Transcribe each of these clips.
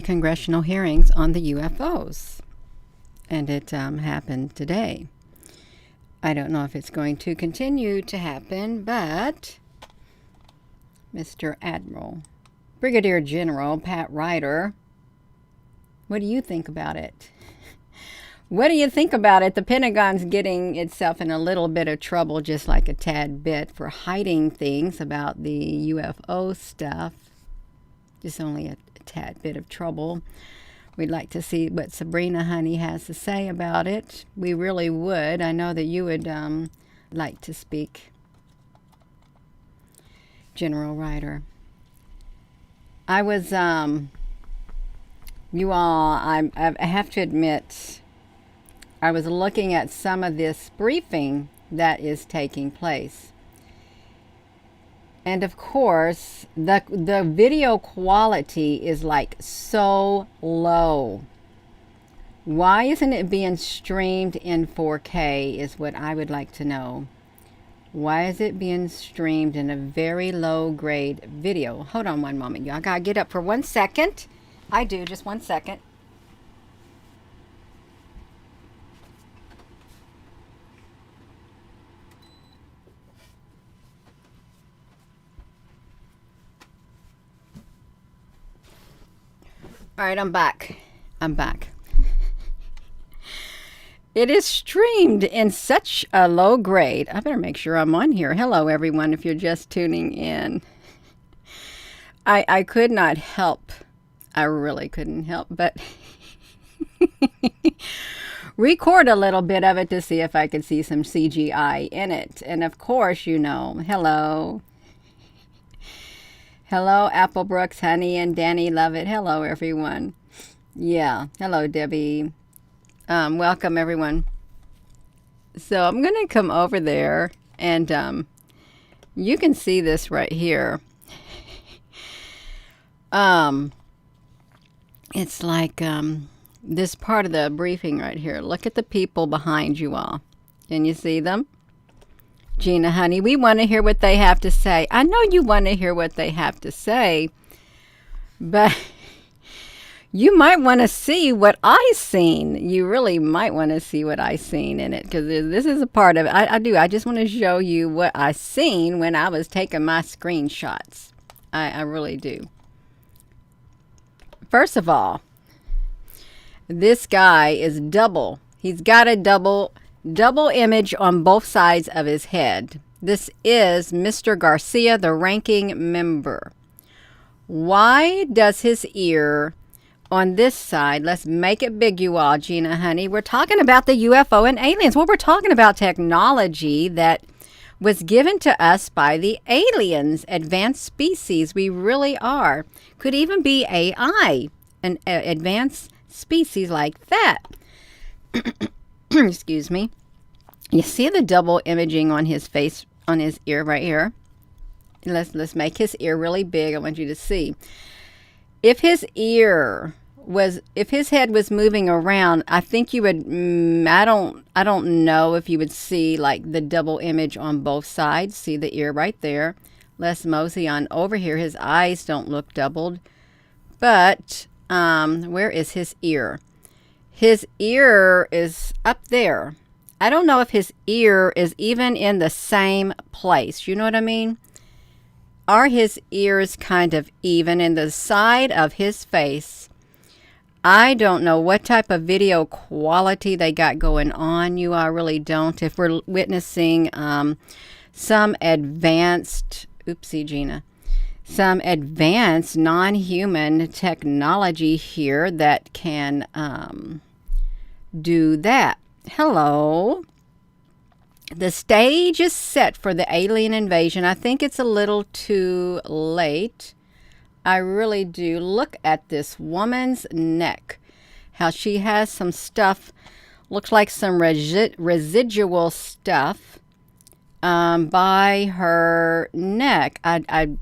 congressional hearings on the UFOs. And it happened today. I don't know if it's going to continue to happen, but Mr. Admiral, Brigadier General Pat Ryder, what do you think about it? What do you think about it? The Pentagon's getting itself in a little bit of trouble, just like a tad bit, for hiding things about the UFO stuff. Just only a tad bit of trouble. We'd like to see what Sabrina Honey has to say about it. We really would. I know that you would like to speak. General Ryder. I was, you all, I have to admit, I was looking at some of this briefing that is taking place. And of course, the video quality is like so low. Why isn't it being streamed in 4K is what I would like to know. Why is it being streamed in a very low grade video? Hold on one moment, y'all. I gotta get up for 1 second. I do, just 1 second. All right, I'm back. It is streamed in such a low grade. I better make sure I'm on here. Hello, everyone, if you're just tuning in. I could not help. I really couldn't help but record a little bit of it to see if I could see some CGI in it. And of course, you know, hello. Hello, Apple Brooks, Honey, and Danny Lovett. Hello, everyone. Yeah. Hello, Debbie. Welcome, everyone. So I'm going to come over there, and you can see this right here. It's like this part of the briefing right here. Look at the people behind you all. Can you see them? Gina, honey, we want to hear what they have to say. I know you want to hear what they have to say, but you might want to see what I seen. You really might want to see what I seen in it, because this is a part of it. I do. I just want to show you what I seen when I was taking my screenshots. I really do. First of all, this guy is double. He's got a double image on both sides of his head. This is Mr. Garcia, the ranking member. Why does his ear on this side, let's make it big, you all, Gina, honey. We're talking about the UFO and aliens. Well, we're talking about technology that was given to us by the aliens, advanced species. We really are. Could even be AI, an advanced species like that. Excuse me. You see the double imaging on his face, on his ear right here. Let's make his ear really big. I want you to see. If his head was moving around, I think you would, I don't know if you would see like the double image on both sides. See the ear right there. Let's mosey on over here. His eyes don't look doubled. But where is his ear? His ear is up there. I don't know if his ear is even in the same place. You know what I mean? Are his ears kind of even in the side of his face? I don't know what type of video quality they got going on. You all really don't. If we're witnessing some advanced, oopsie Gina, some advanced non-human technology here that can do that. Hello. The stage is set for the alien invasion. I think it's a little too late. I really do. Look at this woman's neck. How she has some stuff, looks like some residual stuff by her neck. I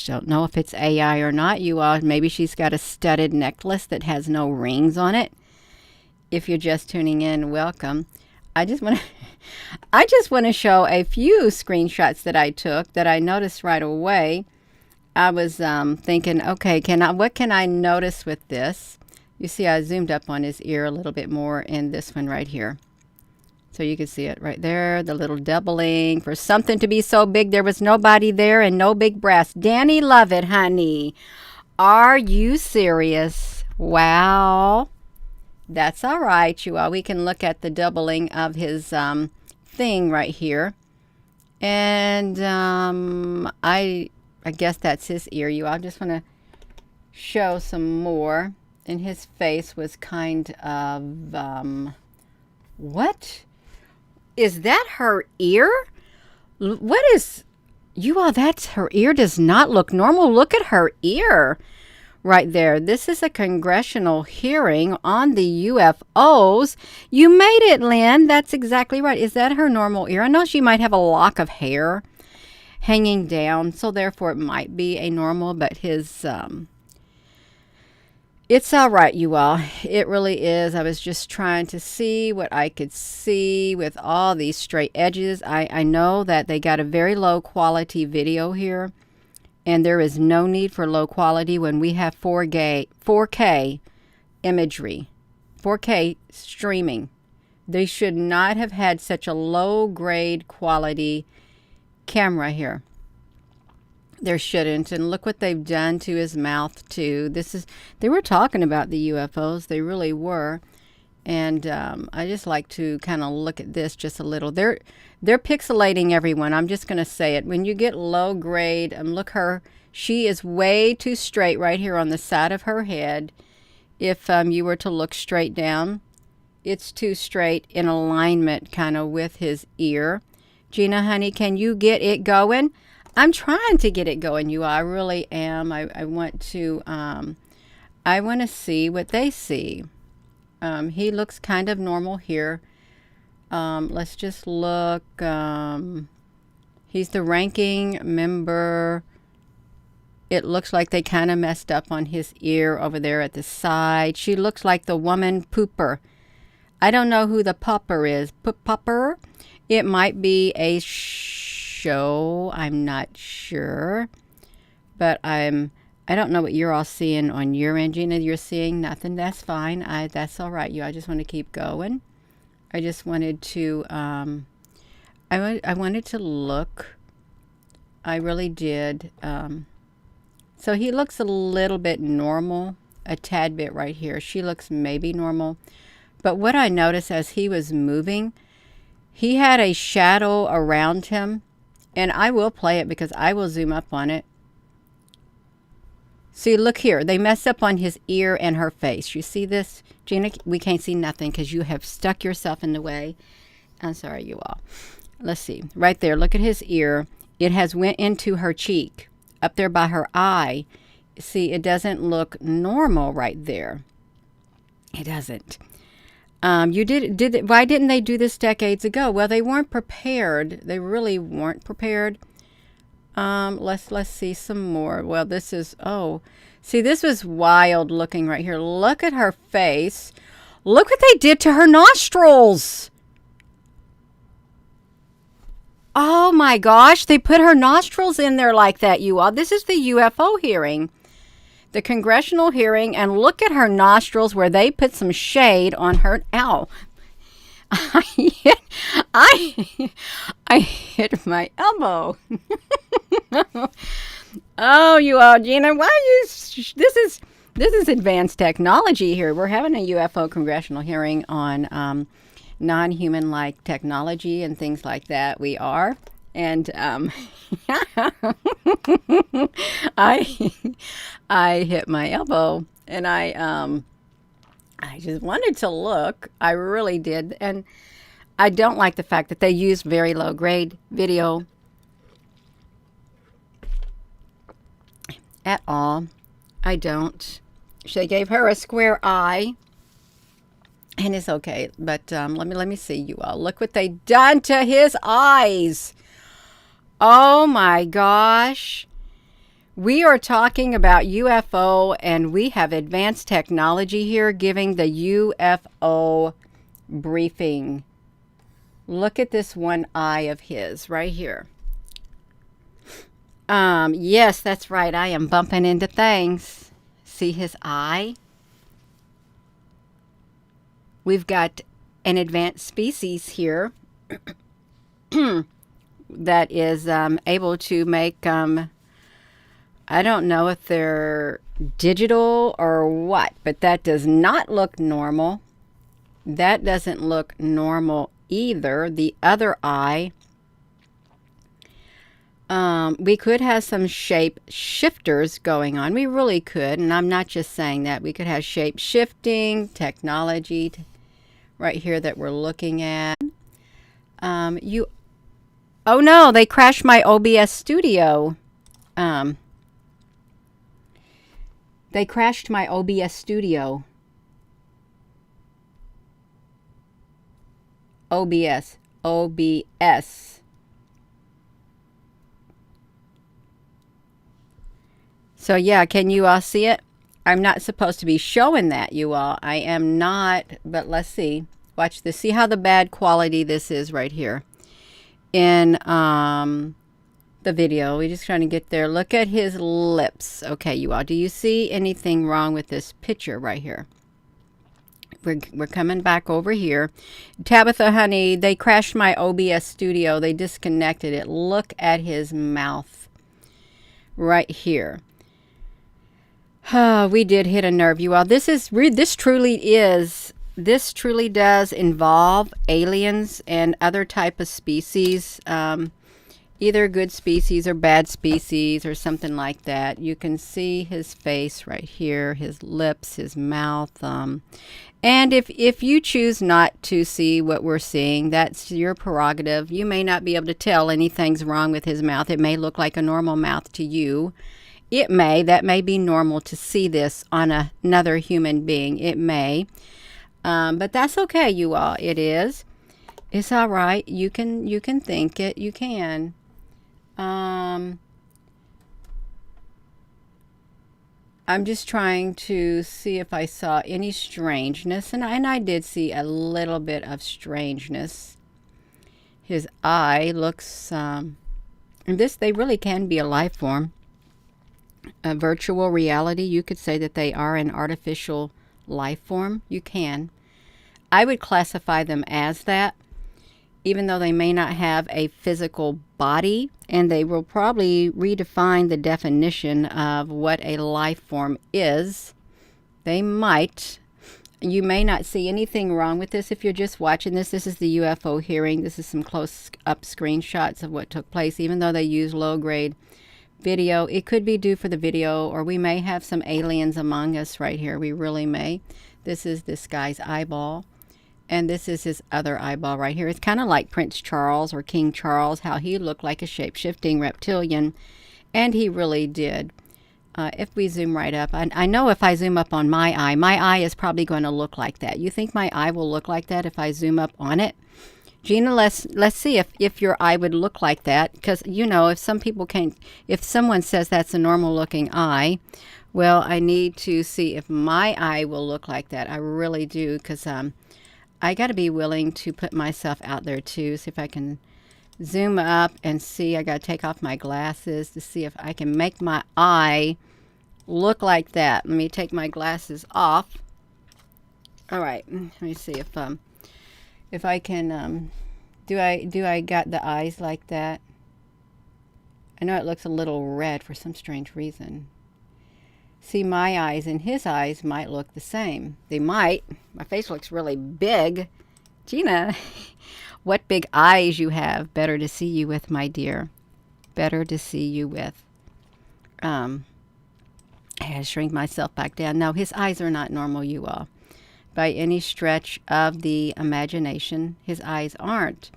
don't know if it's AI or not. You all, maybe she's got a studded necklace that has no rings on it. If you're just tuning in, welcome. I just want to show a few screenshots that I took that I noticed right away. I was thinking, okay, what can I notice with this? You see, I zoomed up on his ear a little bit more in this one right here. So you can see it right there, the little doubling. For something to be so big, there was nobody there and no big breasts. Danny Lovett, honey. Are you serious? Wow. That's all right, you all. We can look at the doubling of his thing right here. And I guess that's his ear, you all. I just want to show some more. And his face was kind of, what? Is that her ear? What is, you all, that's her ear does not look normal. Look at her ear right there. This is a congressional hearing on the UFOs. You made it, Lynn. That's exactly right. Is that her normal ear? I know she might have a lock of hair hanging down, so therefore it might be a normal, but his, it's all right, you all. It really is. I was just trying to see what I could see with all these straight edges. I know that they got a very low quality video here, and there is no need for low quality when we have 4K imagery, 4K streaming. They should not have had such a low grade quality camera here. There shouldn't. And look what they've done to his mouth too. They were talking about the UFOs. They really were. And I just like to kind of look at this just a little. They're pixelating everyone. I'm just going to say it. When you get low grade, look her. She is way too straight right here on the side of her head. If you were to look straight down, it's too straight in alignment kind of with his ear. Gina, honey, can you get it going? I'm trying to get it going, you all. I really am. I want to see what they see. He looks kind of normal here. Let's just look. He's the ranking member. It looks like they kind of messed up on his ear over there at the side. She looks like the woman pooper. I don't know who the popper is. Popper? It might be a show. I'm not sure. But I don't know what you're all seeing on your end. Gina, you're seeing nothing. That's fine. That's all right. I just want to keep going. I just wanted to I wanted to look. I really did. So he looks a little bit normal, a tad bit right here. She looks maybe normal. But what I noticed as he was moving, he had a shadow around him. And I will play it because I will zoom up on it. See, look here. They messed up on his ear and her face. You see this? Gina, we can't see nothing because you have stuck yourself in the way. I'm sorry, you all. Let's see. Right there. Look at his ear. It has went into her cheek. Up there by her eye. See, it doesn't look normal right there. It doesn't. Why didn't they do this decades ago? Well, they weren't prepared. They really weren't prepared. Let's see some more. Well, this is, see, this was wild looking right here. Look at her face. Look what they did to her nostrils. Oh my gosh, they put her nostrils in there like that, you all. This is the UFO hearing. The congressional hearing, and look at her nostrils where they put some shade on her. Ow. I hit my elbow. Oh, you all, Gina, why are you, this is advanced technology here. We're having a UFO congressional hearing on non-human-like technology and things like that. We are. And I hit my elbow, and I just wanted to look. I really did. And I don't like the fact that they used very low grade video at all. I don't. They gave her a square eye. And it's okay, but let me see, you all. Look what they done to his eyes. Oh my gosh. We are talking about UFO, and we have advanced technology here giving the UFO briefing. Look at this one eye of his right here. Yes, that's right. I am bumping into things. See his eye? We've got an advanced species here that is able to make, I don't know if they're digital or what, but that does not look normal. That doesn't look normal either. The other eye, we could have some shape shifters going on. We really could, and I'm not just saying that. We could have shape shifting technology right here that we're looking at. Oh no, they crashed my OBS studio. They crashed my OBS studio. OBS. So yeah, can you all see it? I'm not supposed to be showing that, you all. I am not, but let's see. Watch this. See how the bad quality this is right here in the video. We're just trying to get there. Look at his lips. Okay, you all. Do you see anything wrong with this picture right here? We're coming back over here. Tabitha, honey, they crashed my OBS studio. They disconnected it. Look at his mouth right here. We did hit a nerve, you all. This truly does involve aliens and other type of species, either good species or bad species or something like that. You can see his face right here, his lips, his mouth. And if you choose not to see what we're seeing, that's your prerogative. You may not be able to tell anything's wrong with his mouth. It may look like a normal mouth to you. That may be normal to see this on another human being. It may. But that's okay, you all. It is. It's all right. You can think it. You can. I'm just trying to see if I saw any strangeness. And I did see a little bit of strangeness. His eye looks... and they really can be a life form. A virtual reality, you could say that they are an artificial life form. You can. I would classify them as that, even though they may not have a physical body, and they will probably redefine the definition of what a life form is. They might. You may not see anything wrong with this if you're just watching this. This is the UFO hearing. This is some close-up screenshots of what took place, even though they use low-grade video. It could be due for the video, or we may have some aliens among us right here. We really may. This is this guy's eyeball, and this is his other eyeball right here. It's kind of like Prince Charles or King Charles, how he looked like a shape-shifting reptilian, and he really did. If we zoom right up, I know if I zoom up on my eye is probably going to look like that. You think my eye will look like that if I zoom up on it? Gina, let's see if your eye would look like that, because if someone says that's a normal looking eye, well, I need to see if my eye will look like that. I really do, because I got to be willing to put myself out there too. See if I can zoom up and see. I got to take off my glasses to see if I can make my eye look like that. Let me take my glasses off. All right, let me see if I can, do I got the eyes like that? I know it looks a little red for some strange reason. See, my eyes and his eyes might look the same. They might. My face looks really big. Gina, what big eyes you have. Better to see you with, my dear. Better to see you with. I had to shrink myself back down. No, his eyes are not normal, you all. By any stretch of the imagination. His eyes aren't.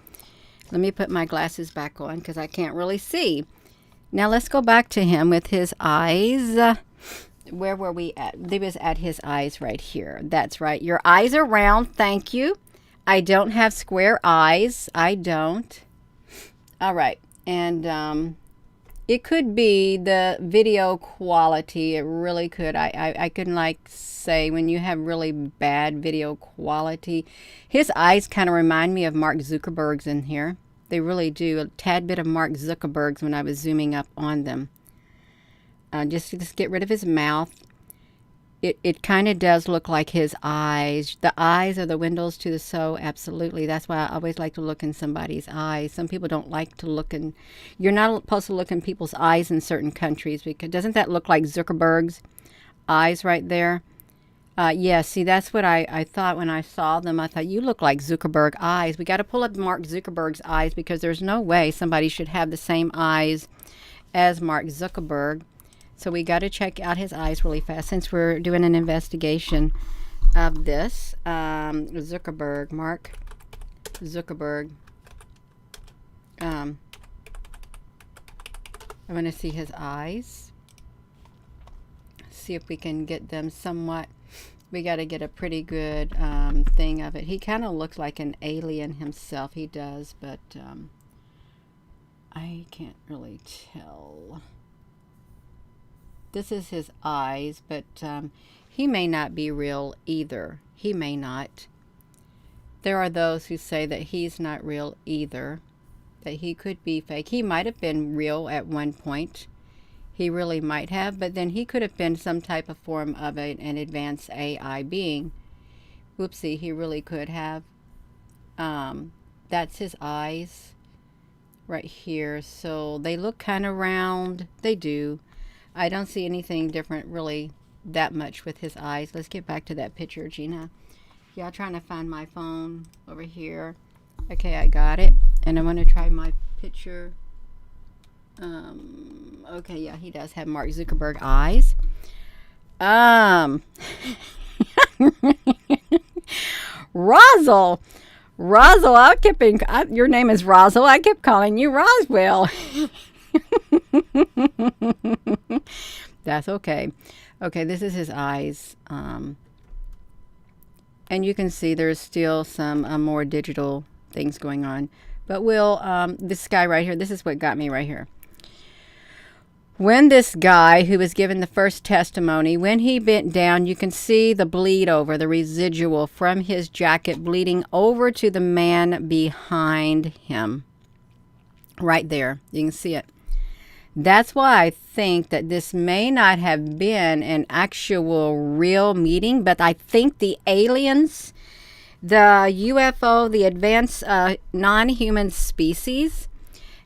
Let me put my glasses back on because I can't really see. Now let's go back to him with his eyes. Where were we at? They was at his eyes right here. That's right. Your eyes are round. Thank you. I don't have square eyes. I don't. All right. And it could be the video quality. It really could. I couldn't say when you have really bad video quality. His eyes kind of remind me of Mark Zuckerberg's in here. They really do. A tad bit of Mark Zuckerberg's when I was zooming up on them. Just get rid of his mouth. It kind of does look like his eyes. The eyes are the windows to the soul. Absolutely. That's why I always like to look in somebody's eyes. Some people don't like to look in. You're not supposed to look in people's eyes in certain countries, because doesn't that look like Zuckerberg's eyes right there? Yeah, see, that's what I thought when I saw them. I thought, you look like Zuckerberg eyes. We got to pull up Mark Zuckerberg's eyes, because there's no way somebody should have the same eyes as Mark Zuckerberg. So we got to check out his eyes really fast, since we're doing an investigation of this. Zuckerberg, Mark Zuckerberg. I want to see his eyes. See if we can get them somewhat. We got to get a pretty good thing of it. He kind of looks like an alien himself. He does, but I can't really tell. This is his eyes, but he may not be real either. He may not. There are those who say that he's not real either, that he could be fake. He might have been real at one point. He really might have, but then he could have been some type of form of an advanced AI being. Whoopsie, he really could have. That's his eyes right here. So they look kind of round. They do. I don't see anything different really that much with his eyes. Let's get back to that picture, Gina. Yeah, I'm trying to find my phone over here. Okay, I got it. And I want to try my picture. Okay, yeah, he does have Mark Zuckerberg eyes. Rosal, your name is Rosal. I kept calling you Roswell. That's okay. Okay, this is his eyes. And you can see there's still some more digital things going on. But this guy right here, this is what got me right here. When this guy who was given the first testimony, when he bent down, you can see the bleed over, the residual from his jacket bleeding over to the man behind him. Right there. You can see it. That's why I think that this may not have been an actual real meeting, but I think the aliens, the UFO, the advanced non-human species,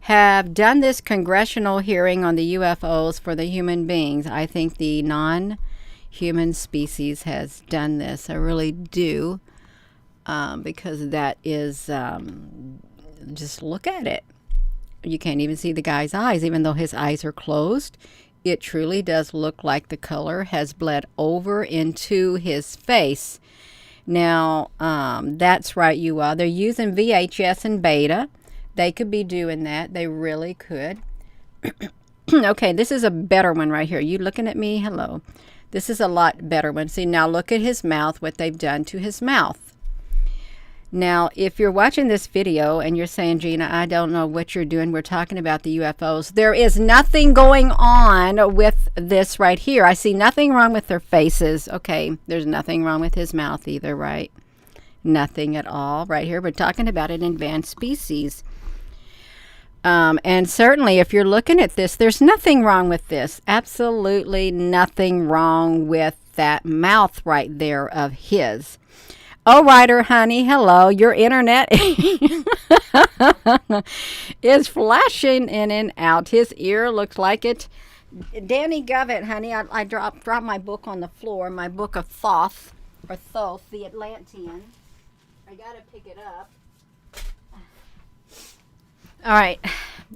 have done this congressional hearing on the UFOs for the human beings. I think the non-human species has done this. I really do, because that is, just look at it. You can't even see the guy's eyes, even though his eyes are closed. It truly does look like the color has bled over into his face. Now, that's right, you all. They're using VHS and beta. They could be doing that. They really could. Okay, this is a better one right here. You looking at me? Hello. This is a lot better one. See, now look at his mouth, what they've done to his mouth. Now, if you're watching this video and you're saying, Gina, I don't know what you're doing. We're talking about the UFOs. There is nothing going on with this right here. I see nothing wrong with their faces. Okay, there's nothing wrong with his mouth either, right? Nothing at all right here. We're talking about an advanced species. And certainly, if you're looking at this, there's nothing wrong with this. Absolutely nothing wrong with that mouth right there of his. Oh, Ryder, honey, hello. Your internet is flashing in and out. His ear looks like it. Danny Govett, honey, I dropped my book on the floor, my book of Thoth, the Atlantean. I got to pick it up. All right,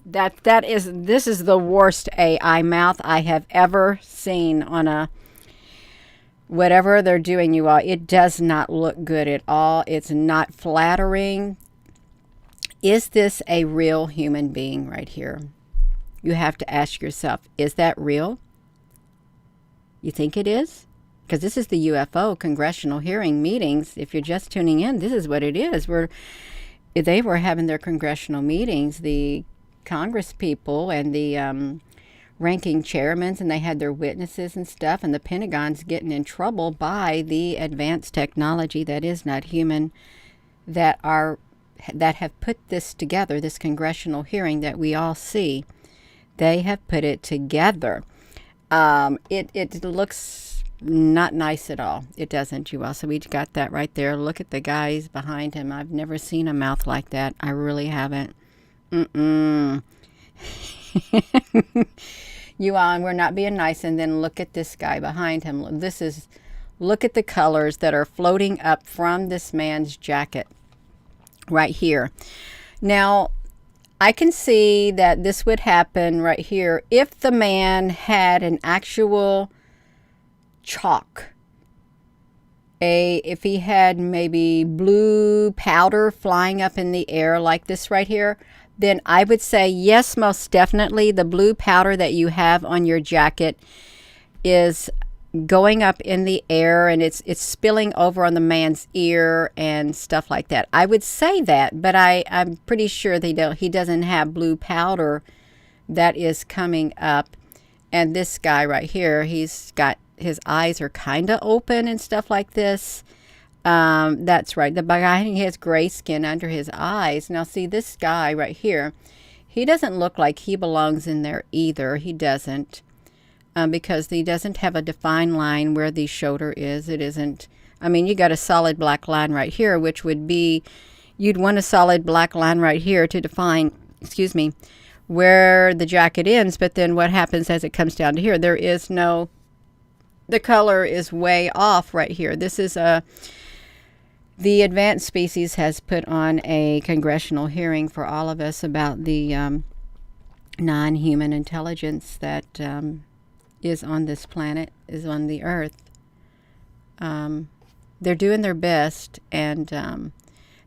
this is the worst AI mouth I have ever seen on a whatever they're doing, you all. It does not look good at all. It's not flattering. Is this a real human being right here? You have to ask yourself, is that real? You think it is? Because this is the UFO Congressional hearing meetings. If you're just tuning in, this is what it is. They were having their congressional meetings, the Congress people and the ranking chairmen, and they had their witnesses and stuff, and the Pentagon's getting in trouble by the advanced technology that is not human, that are that have put this together, this congressional hearing that we all see. They have put it together. It looks not nice at all. It doesn't, you all. So we got that right there. Look at the guys behind him. I've never seen a mouth like that. I really haven't. Mm-mm. You all, and we're not being nice. And then look at this guy behind him. Look at the colors that are floating up from this man's jacket right here. Now, I can see that this would happen right here if the man had an actual chalk. If he had maybe blue powder flying up in the air like this right here, then I would say yes, most definitely the blue powder that you have on your jacket is going up in the air and it's spilling over on the man's ear and stuff like that. I would say that, but I'm pretty sure he doesn't have blue powder that is coming up. And this guy right here, he's got his eyes are kind of open and stuff like this. That's right. The guy, he has gray skin under his eyes. Now see this guy right here, he doesn't look like he belongs in there either. He doesn't. Because he doesn't have a defined line where the shoulder is. It isn't, I mean, you got a solid black line right here, which would be, you'd want a solid black line right here to define, excuse me, where the jacket ends. But then what happens as it comes down to here, there is no, the color is way off right here. This is the Advanced Species has put on a congressional hearing for all of us about the non-human intelligence that is on this planet, is on the earth. They're doing their best, and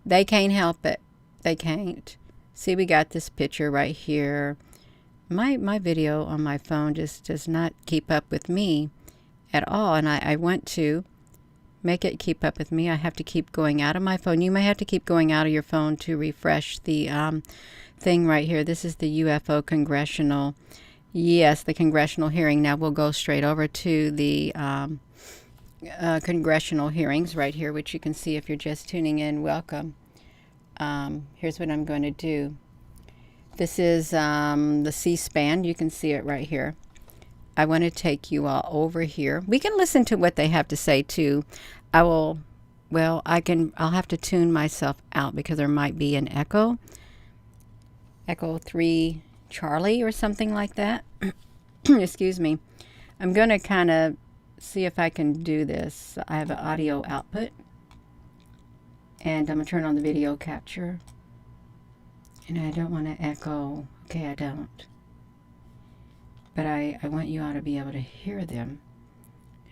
they can't help it. They can't. See, we got this picture right here. My video on my phone just does not keep up with me at all, and I want to make it keep up with me. I have to keep going out of my phone. You may have to keep going out of your phone to refresh the thing right here. This is the UFO Congressional. Yes, the congressional hearing. Now we'll go straight over to the congressional hearings right here, which you can see if you're just tuning in. Welcome. Here's what I'm going to do. This is the C-SPAN. You can see it right here. I want to take you all over here. We can listen to what they have to say too. I'll have to tune myself out because there might be an echo. Echo 3 Charlie or something like that. Excuse me. I'm going to kind of see if I can do this. I have an audio output. And I'm going to turn on the video capture. And I don't want to echo. Okay, I don't. But I want you all to be able to hear them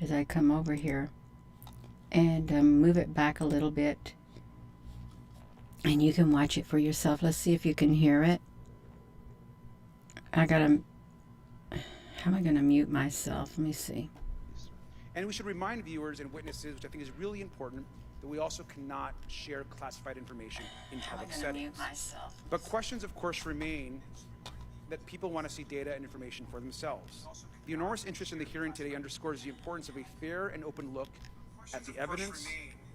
as I come over here and move it back a little bit. And you can watch it for yourself. Let's see if you can hear it. How am I going to mute myself? Let me see. And we should remind viewers and witnesses, which I think is really important, that we also cannot share classified information in public settings. But questions, of course, remain that people want to see data and information for themselves. The enormous interest in the hearing today underscores the importance of a fair and open look at the evidence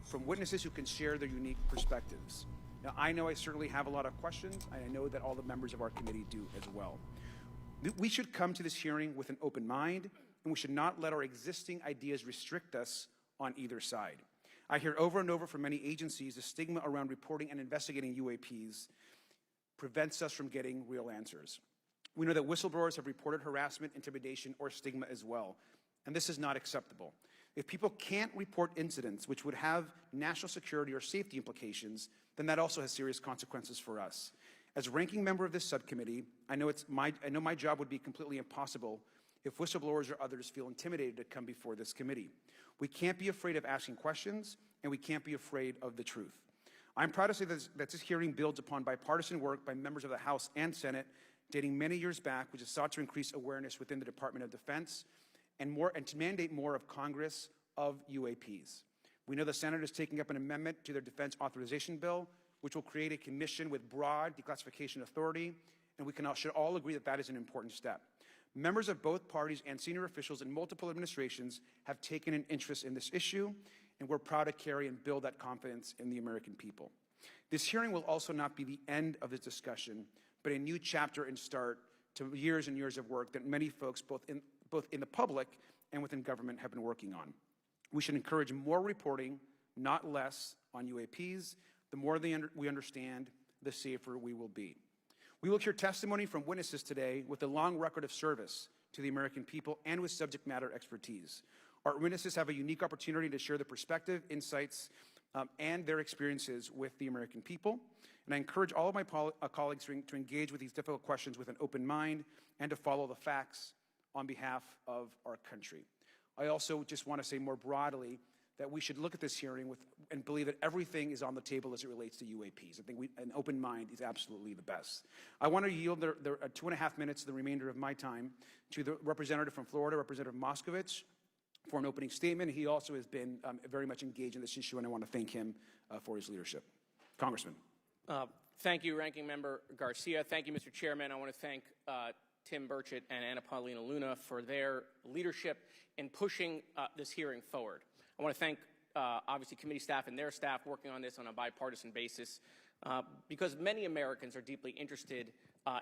from witnesses who can share their unique perspectives. Now, I know I certainly have a lot of questions, and I know that all the members of our committee do as well. We should come to this hearing with an open mind, and we should not let our existing ideas restrict us on either side. I hear over and over from many agencies the stigma around reporting and investigating UAPs prevents us from getting real answers. We know that whistleblowers have reported harassment, intimidation, or stigma as well, and this is not acceptable. If people can't report incidents which would have national security or safety implications, then that also has serious consequences for us. As ranking member of this subcommittee, I know my job would be completely impossible if whistleblowers or others feel intimidated to come before this committee. We can't be afraid of asking questions, and we can't be afraid of the truth. I'm proud to say that this hearing builds upon bipartisan work by members of the House and Senate dating many years back, which has sought to increase awareness within the Department of Defense and to mandate more of Congress of UAPs. We know the Senate is taking up an amendment to their defense authorization bill, which will create a commission with broad declassification authority, and we should all agree that that is an important step. Members of both parties and senior officials in multiple administrations have taken an interest in this issue, and we're proud to carry and build that confidence in the American people. This hearing will also not be the end of this discussion, but a new chapter and start to years and years of work that many folks, both in the public and within government, have been working on. We should encourage more reporting, not less, on UAPs. The more we understand, the safer we will be. We will hear testimony from witnesses today with a long record of service to the American people and with subject matter expertise. Our witnesses have a unique opportunity to share their perspective, insights, and their experiences with the American people. And I encourage all of my colleagues to engage with these difficult questions with an open mind and to follow the facts on behalf of our country. I also just want to say more broadly that we should look at this hearing and believe that everything is on the table as it relates to UAPs. I think an open mind is absolutely the best. I want to yield the 2.5 minutes, the remainder of my time, to the representative from Florida, Representative Moskowitz, for an opening statement. He also has been very much engaged in this issue, and I want to thank him for his leadership. Congressman. Thank you, Ranking Member Garcia. Thank you, Mr. Chairman. I want to thank Tim Burchett and Anna Paulina Luna for their leadership in pushing this hearing forward. I want to thank, obviously, committee staff and their staff working on this on a bipartisan basis because many Americans are deeply interested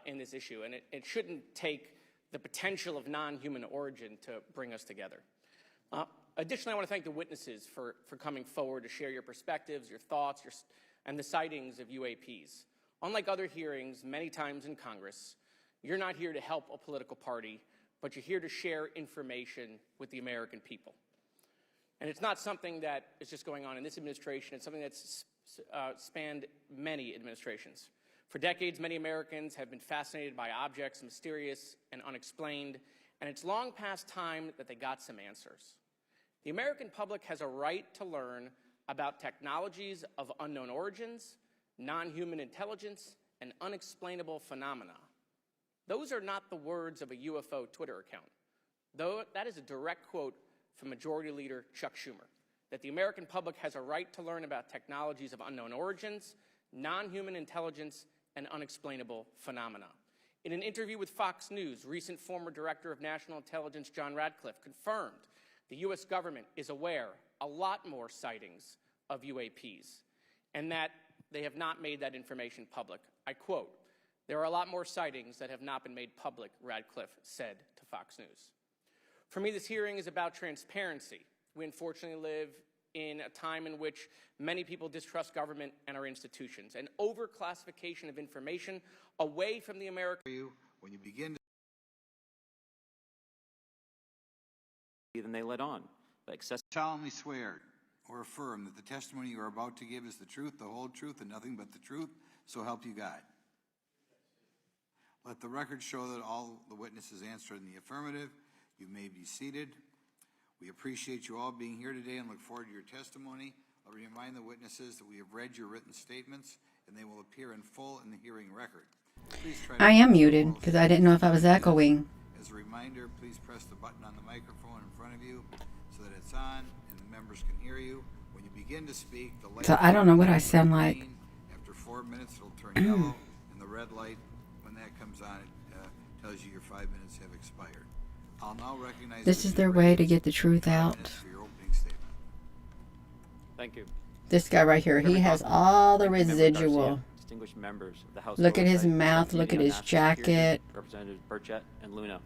in this issue, and it shouldn't take the potential of non-human origin to bring us together. Additionally, I want to thank the witnesses for coming forward to share your perspectives, your thoughts, and the sightings of UAPs. Unlike other hearings many times in Congress, you're not here to help a political party, but you're here to share information with the American people. And it's not something that is just going on in this administration. It's something that's spanned many administrations. For decades, many Americans have been fascinated by objects, mysterious and unexplained, and it's long past time that they got some answers. The American public has a right to learn about technologies of unknown origins, non-human intelligence, and unexplainable phenomena. Those are not the words of a UFO Twitter account. Though that is a direct quote from Majority Leader Chuck Schumer, that the American public has a right to learn about technologies of unknown origins, non-human intelligence, and unexplainable phenomena. In an interview with Fox News, recent former Director of National Intelligence John Radcliffe confirmed the U.S. government is aware a lot more sightings of UAPs, and that they have not made that information public. I quote, "There are a lot more sightings that have not been made public," Radcliffe said to Fox News. For me, this hearing is about transparency. We unfortunately live in a time in which many people distrust government and our institutions, and overclassification of information away from the American. When you begin than they let on. solemnly swear or affirm that the testimony you are about to give is the truth, the whole truth, and nothing but the truth, so help you God. Let the record show that all the witnesses answered in the affirmative. You may be seated. We appreciate you all being here today and look forward to your testimony. I'll remind the witnesses that we have read your written statements and they will appear in full in the hearing record. I am muted because I didn't know if I was echoing. As a reminder, please press the button on the microphone in front of you so that it's on and the members can hear you. When you begin to speak, the light So I don't know what I sound like. After 4 minutes, it'll turn yellow, and the red light, when that comes on, it tells you your 5 minutes have expired. I'll now recognize. This is their way to get the truth out. For your opening statement. Thank you. This guy right here, he has all the residual. Distinguished members of the House. Look at his Oversight mouth, Subcommittee look at on his National Security, jacket. Representatives Burchett and Luna.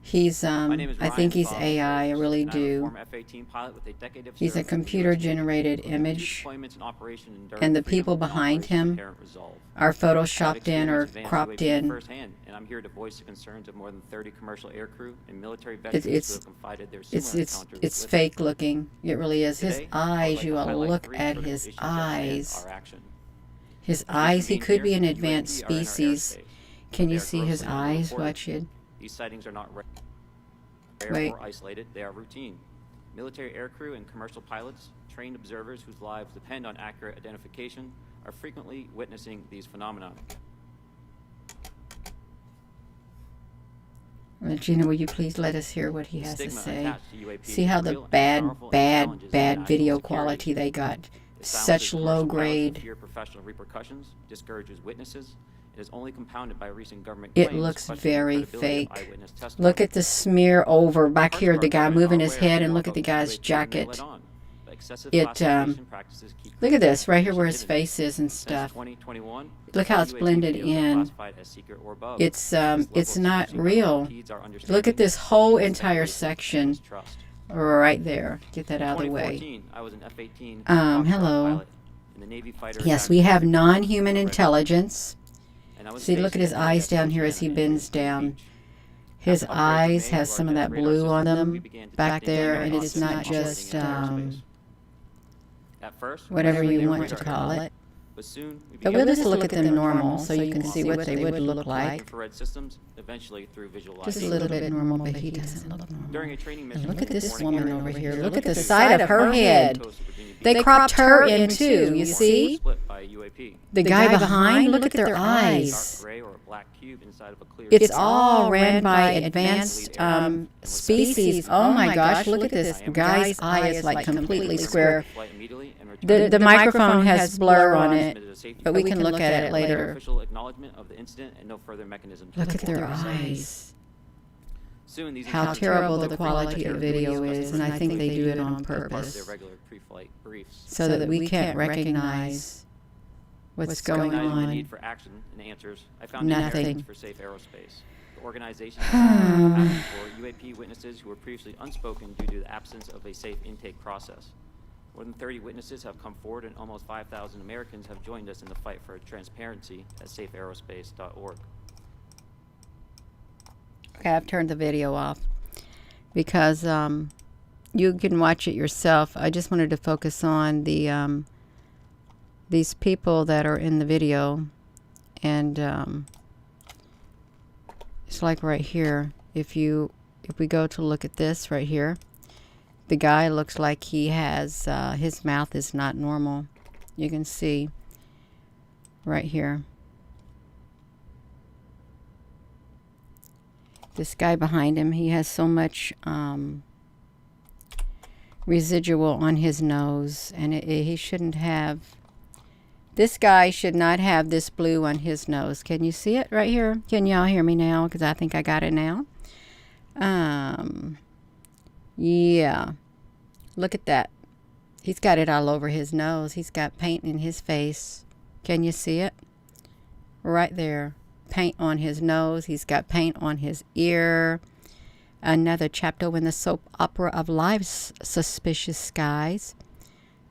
He's My name is I Ryan think he's Fox, AI, I really and I'm a do. former F-18 pilot with a decade of He's a service in the computer U.S. generated Navy. image, Deployments and operation enduring and the freedom people and behind Operation him Inherent Resolve. are I have photoshopped in or experience advanced cropped UAP in. firsthand, and I'm here to voice the concerns of more than 30 commercial aircrew and military veterans who It's have confided their it's similar it's encounters it's with fake looking. It really is. His Today, I would eyes, like you to ought to highlight look 3 at critical his issues that demand eyes. our action. His As we eyes, he convene could be here, an advanced UAP are in our species. airspace. Can They you are see his grossly eyes? underreported. Watch it. These sightings are not rare Wait. or isolated, they are routine. Military aircrew and commercial pilots, trained observers whose lives depend on accurate identification, are frequently witnessing these phenomena. Gina, will you please let us hear what he The has to stigma say? attached to UAP See is how the real and bad, powerful and challenges national video security. quality they got. It Such silences low commercial pilots who grade. fear professional repercussions, discourages witnesses, and is only compounded by recent government It claims looks questioning the very credibility of fake. eyewitness testimony. Look at the smear over back Parts here. of The our guy government moving are his aware head, of and the look at the UFO guy's situation and they jacket. let on. But excessive it, classification practices keep look at this right here classification where his hidden. face is and Since stuff. 2021, Look how it's UAP blended videos are in. classified as secret or above. It's This level of not secrecy real. impedes our Look understanding at this of whole human entire speculation section and trust. right there. Get that In out of the way. 2014, I was an F-18 Hello. pilot in the Navy fighter. Yes, attack we have group. non-human intelligence. And I was See, look at his stationed eyes down at here as he Louisiana bends in Virginia down. Beach. His After upgrades were eyes made has to our some of that radar blue on system, them we began back detecting there, radar and it's systems not operating just in cyberspace. At first, whatever we you knew want radar to call error, it. but soon we But began we'll to just look at them normal so you can see what they would look detect like. infrared systems, eventually through visualization. Just a little bit normal, but he doesn't look normal. During a training mission, And look at from this Fort woman Area, over here. Virginia, Look at the to side of her head. coast of Virginia Beach, They cropped her in too, you were see? split by a UAP. The guy behind, look at their Dark eyes. gray or a black cube inside of a clear It's sphere. all ran by advanced species. Oh my gosh, look at this guy's eye is like completely square. Flight immediately and return The microphone has blur on it, submitted a safety but we can look at it later. official acknowledgement of the incident and no further mechanism to Look at their report. eyes. Soon these How encounters terrible were the quality of video is, and I think they do it on as part of their purpose regular pre-flight briefs. so that we can't recognize what's going Recognizing the on. need for action and answers, I found Nothing. Nothing for Safe Aerospace. The organization is asking for UAP witnesses who were previously unspoken due to the absence of a safe intake process. More than 30 witnesses have come forward, and almost 5,000 Americans have joined us in the fight for transparency at safeaerospace.org. Okay, I've turned the video off because you can watch it yourself. I just wanted to focus on the these people that are in the video, and it's like right here. If we go to look at this right here, the guy looks like he has his mouth is not normal. You can see right here. This guy behind him, he has so much residual on his nose, and he shouldn't have. This guy should not have this blue on his nose. Can you see it right here? Can y'all hear me now? Because I think I got it now. Yeah. Look at that. He's got it all over his nose. He's got paint in his face. Can you see it? Right there. Paint on his nose. He's got paint on his ear. Another chapter in the soap opera of Life's Suspicious Skies.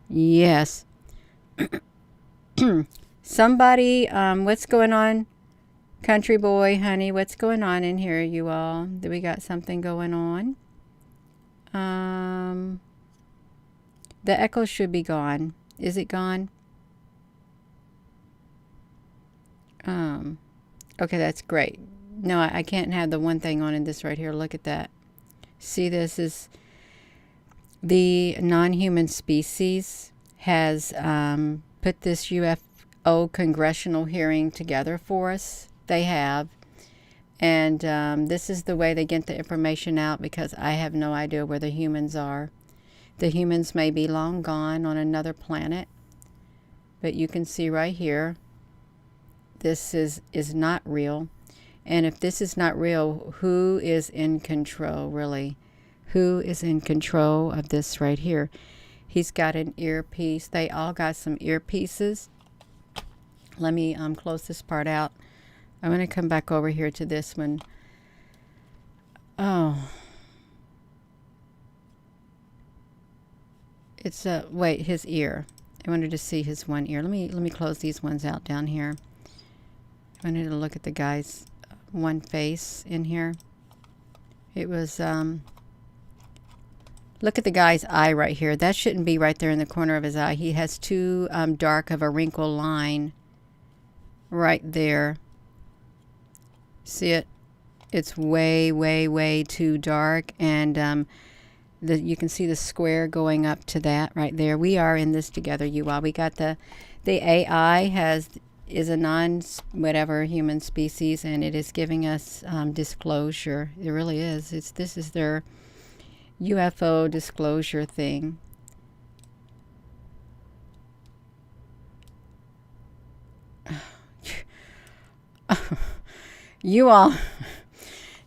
Yes. Somebody, what's going on? Country boy, honey, what's going on in here, you all? Do we got something going on? The echo should be gone. Is it gone? Okay, that's great. No, I can't have the one thing on in this right here. Look at that. See, this is the non-human species has put this UFO Congressional hearing together for us. They have. And this is the way they get the information out, because I have no idea where the humans are. The humans may be long gone on another planet. But you can see right here, this is not real. And if this is not real, who is in control, really? Who is in control of this right here? He's got an earpiece. They all got some earpieces. Let me close this part out. I'm going to come back over here to this one. Oh. It's wait, his ear. I wanted to see his one ear. Let me close these ones out down here. I wanted to look at the guy's one face in here. It was look at the guy's eye right here. That shouldn't be right there in the corner of his eye. He has too dark of a wrinkle line right there. See it? It's way, way, way too dark, and you can see the square going up to that right there. We are in this together, you all. We got the AI is a non-whatever human species, and it is giving us disclosure. It really is. This is their UFO disclosure thing. You all,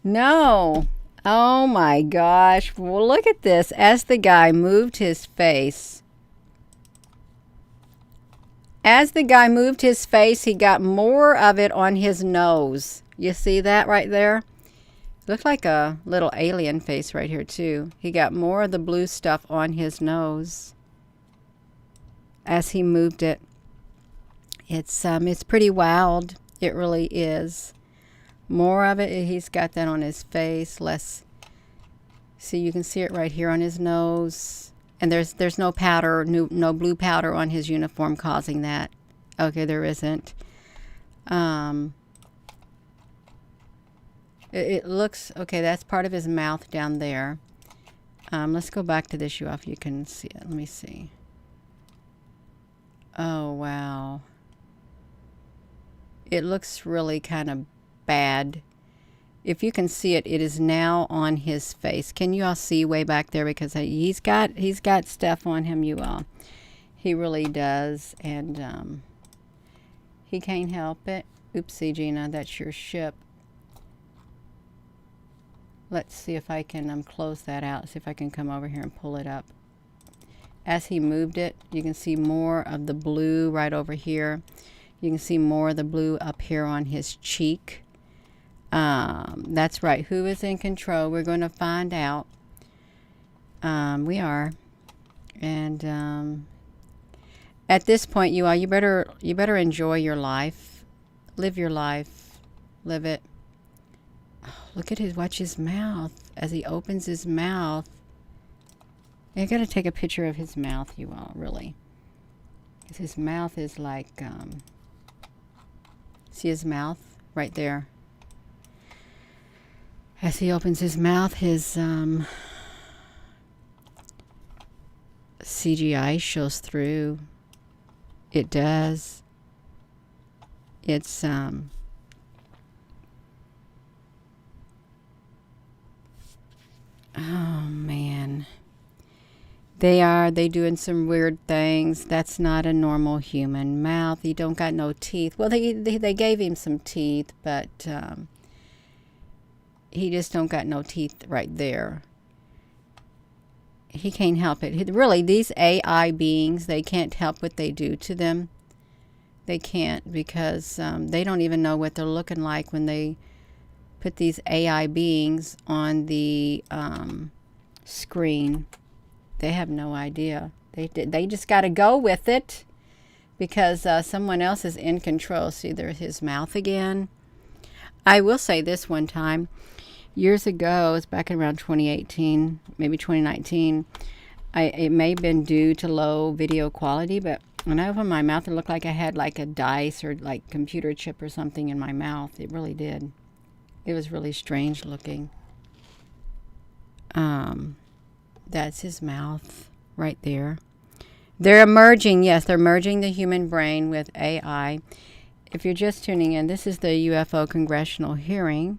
no. Oh my gosh. Well, look at this. As the guy moved his face, As the guy moved his face, he got more of it on his nose. You see that right there? Looked like a little alien face right here too. He got more of the blue stuff on his nose as he moved it. It's pretty wild. It really is. More of it. He's got that on his face. Less. See, you can see it right here on his nose. And there's no powder, no blue powder on his uniform causing that. Okay, there isn't. It looks okay. That's part of his mouth down there. Let's go back to this UFO. You can see it. Let me see. Oh wow. It looks really kind of bad. If you can see it, it is now on his face. Can you all see way back there? Because he's got stuff on him, you all. He really does, and he can't help it. Oopsie, Gina, that's your ship. Let's see if I can close that out. See if I can come over here and pull it up. As he moved it, you can see more of the blue right over here. You can see more of the blue up here on his cheek. That's right. Who is in control? We're going to find out. We are. And at this point, you all, you better enjoy your life. Live your life. Live it. Oh, look at watch his mouth as he opens his mouth. I got to take a picture of his mouth, you all, really. Because his mouth is like, see his mouth right there? As he opens his mouth, his CGI shows through. It does. It's oh man. They doing some weird things. That's not a normal human mouth. He don't got no teeth. Well, they gave him some teeth, but he just don't got no teeth right there. He can't help it. Really, these AI beings, they can't help what they do to them. They can't, because they don't even know what they're looking like when they put these AI beings on the screen. They have no idea. They just got to go with it because someone else is in control. See, there's his mouth again. I will say this one time. Years ago, it's back in around 2018, maybe 2019. It may have been due to low video quality, but when I opened my mouth, it looked like I had like a dice or like computer chip or something in my mouth. It really did. It was really strange looking. That's his mouth right there. They're merging, yes, they're merging the human brain with AI. If you're just tuning in, this is the UFO Congressional hearing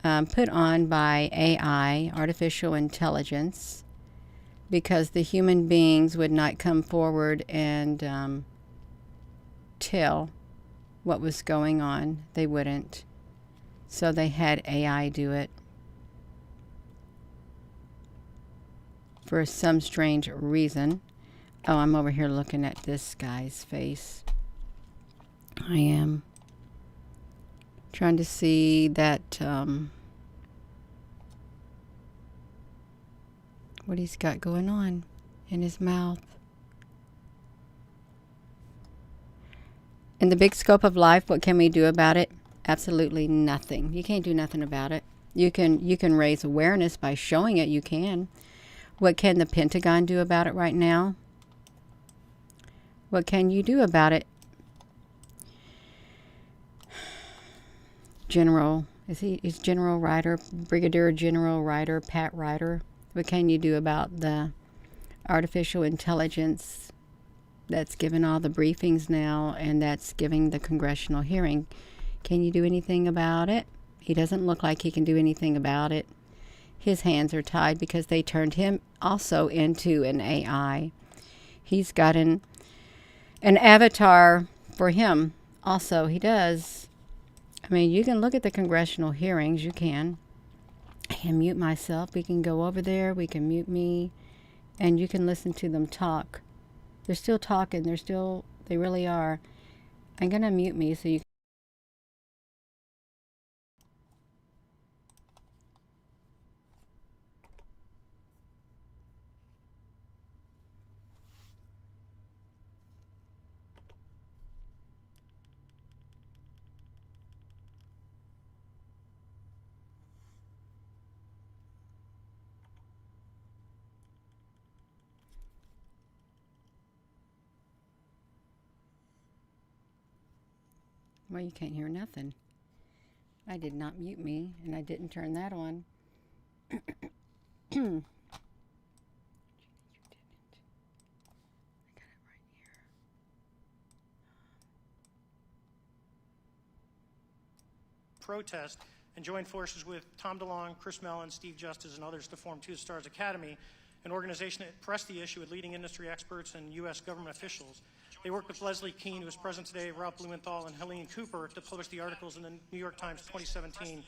put on by AI, artificial intelligence, because the human beings would not come forward and tell what was going on. They wouldn't. So they had AI do it. For some strange reason. Oh, I'm over here looking at this guy's face. I am trying to see that what he's got going on in his mouth. In the big scope of life, what can we do about it? Absolutely nothing. You can't do nothing about it. You can raise awareness by showing it. You can. What can the Pentagon do about it right now? What can you do about it? General, is General Ryder, Brigadier General Ryder, Pat Ryder? What can you do about the artificial intelligence that's giving all the briefings now and that's giving the congressional hearing? Can you do anything about it? He doesn't look like he can do anything about it. His hands are tied because they turned him also into an AI. He's got an avatar for him also. He does. I mean, you can look at the congressional hearings. You can. I can mute myself. We can go over there. We can mute me. And you can listen to them talk. They're still talking. They They really are. I'm going to mute me so you well, you can't hear nothing. I did not mute me, and I didn't turn that on. Protest and joined forces with Tom DeLonge, Chris Mellon, Steve Justice, and others to form Two Stars Academy, an organization that pressed the issue with leading industry experts and U.S. government officials. They worked with Leslie Keene, who is present today, Ralph Blumenthal, and Helene Cooper to publish the articles in the New York Times 2017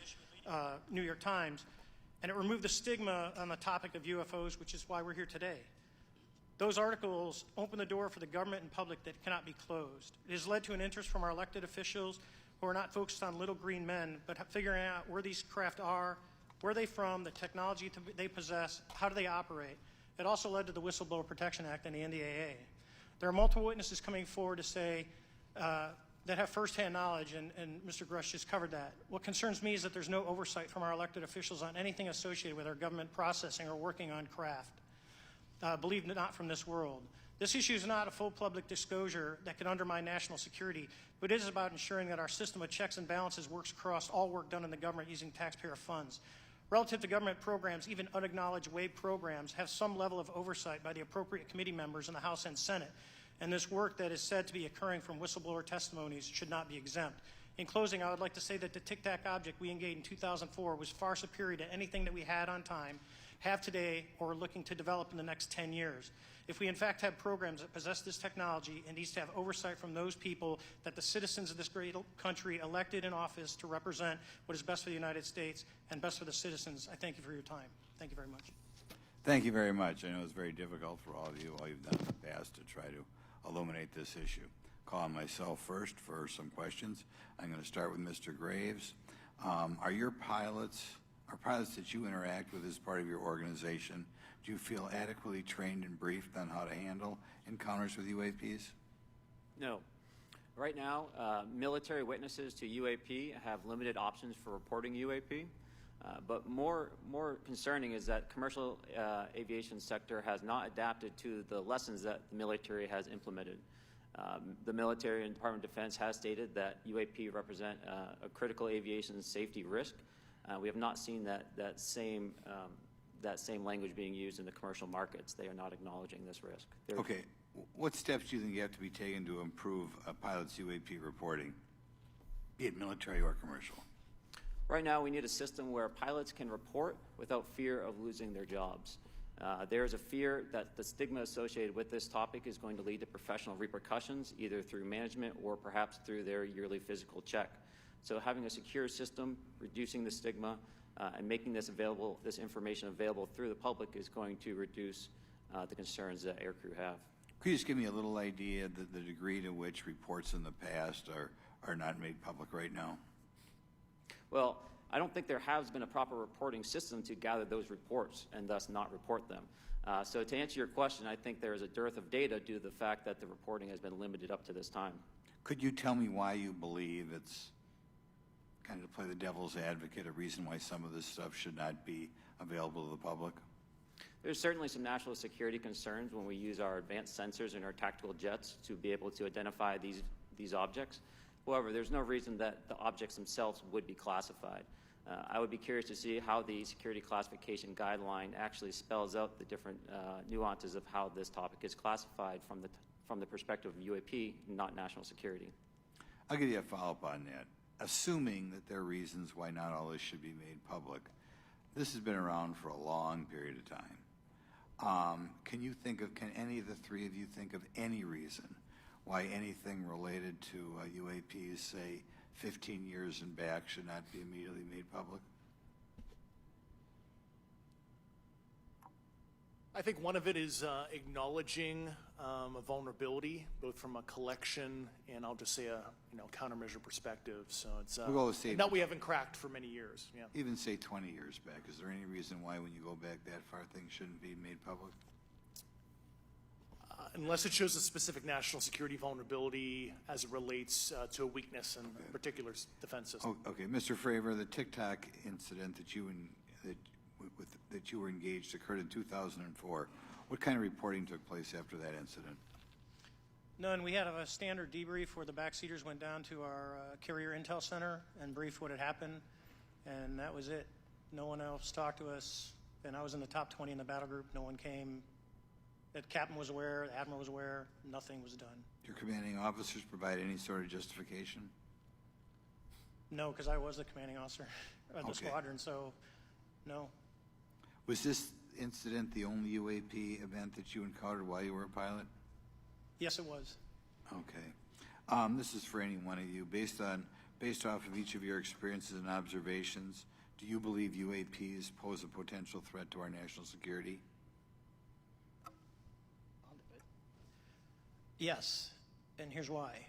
New York Times, and it removed the stigma on the topic of UFOs, which is why we're here today. Those articles open the door for the government and public that cannot be closed. It has led to an interest from our elected officials who are not focused on little green men, but figuring out where these craft are, where are they from, the technology they possess, how do they operate. It also led to the Whistleblower Protection Act and the NDAA. There are multiple witnesses coming forward to say that have firsthand knowledge, and Mr. Grush just covered that. What concerns me is that there's no oversight from our elected officials on anything associated with our government processing or working on craft. Believe it, not from this world. This issue is not a full public disclosure that can undermine national security, but it is about ensuring that our system of checks and balances works across all work done in the government using taxpayer funds. Relative to government programs, even unacknowledged WAVE programs have some level of oversight by the appropriate committee members in the House and Senate, and this work that is said to be occurring from whistleblower testimonies should not be exempt. In closing, I would like to say that the Tic Tac object we engaged in 2004 was far superior to anything that we had on time, have today, or are looking to develop in the next 10 years. If we in fact have programs that possess this technology, it needs to have oversight from those people that the citizens of this great country elected in office to represent what is best for the United States and best for the citizens. I thank you for your time. Thank you very much. Thank you very much. I know it's very difficult for all of you, all you've done in the past to try to illuminate this issue. Call on myself first for some questions. I'm going to start with Mr. Graves. Are pilots that you interact with as part of your organization, do you feel adequately trained and briefed on how to handle encounters with UAPs? No. Right now, military witnesses to UAP have limited options for reporting UAP, but more concerning is that commercial aviation sector has not adapted to the lessons that the military has implemented. The military and Department of Defense has stated that UAP represent a critical aviation safety risk. We have not seen that same language being used in the commercial markets. They are not acknowledging this risk. Okay. What steps do you think you have to be taken to improve a pilot's UAP reporting, be it military or commercial? Right now, we need a system where pilots can report without fear of losing their jobs. There is a fear that the stigma associated with this topic is going to lead to professional repercussions, either through management or perhaps through their yearly physical check. So having a secure system, reducing the stigma, and making this information available through the public is going to reduce the concerns that aircrew have. Could you just give me a little idea of the degree to which reports in the past are not made public right now? Well, I don't think there has been a proper reporting system to gather those reports and thus not report them. So to answer your question, I think there is a dearth of data due to the fact that the reporting has been limited up to this time. Could you tell me why you believe it's, kind of to play the devil's advocate, a reason why some of this stuff should not be available to the public? There's certainly some national security concerns when we use our advanced sensors in our tactical jets to be able to identify these objects. However, there's no reason that the objects themselves would be classified. I would be curious to see how the security classification guideline actually spells out the different nuances of how this topic is classified from the perspective of UAP, not national security. I'll give you a follow-up on that. Assuming that there are reasons why not all this should be made public, this has been around for a long period of time. Can any of the three of you think of any reason why anything related to UAPs, say 15 years and back, should not be immediately made public? I think one of it is acknowledging a vulnerability, both from a collection and I'll just say a countermeasure perspective. So it's We'll go say, that we haven't cracked for many years. Yeah. even say 20 years back. Is there any reason why when you go back that far things shouldn't be made public? Unless it shows a specific national security vulnerability as it relates to a weakness in a particular defense system. Oh, okay, Mr. Fravor, the TikTok incident that you were engaged occurred in 2004. What kind of reporting took place after that incident? None. We had a standard debrief where the backseaters went down to our carrier intel center and briefed what had happened, and that was it. No one else talked to us, and I was in the top 20 in the battle group. No one came. The captain was aware, the admiral was aware, nothing was done. Your commanding officers provide any sort of justification? No, because I was the commanding officer of the Okay. squadron, so no. Was this incident the only UAP event that you encountered while you were a pilot? Yes, it was. Okay. This is for any one of you. Based off of each of your experiences and observations, do you believe UAPs pose a potential threat to our national security? Yes, and here's why.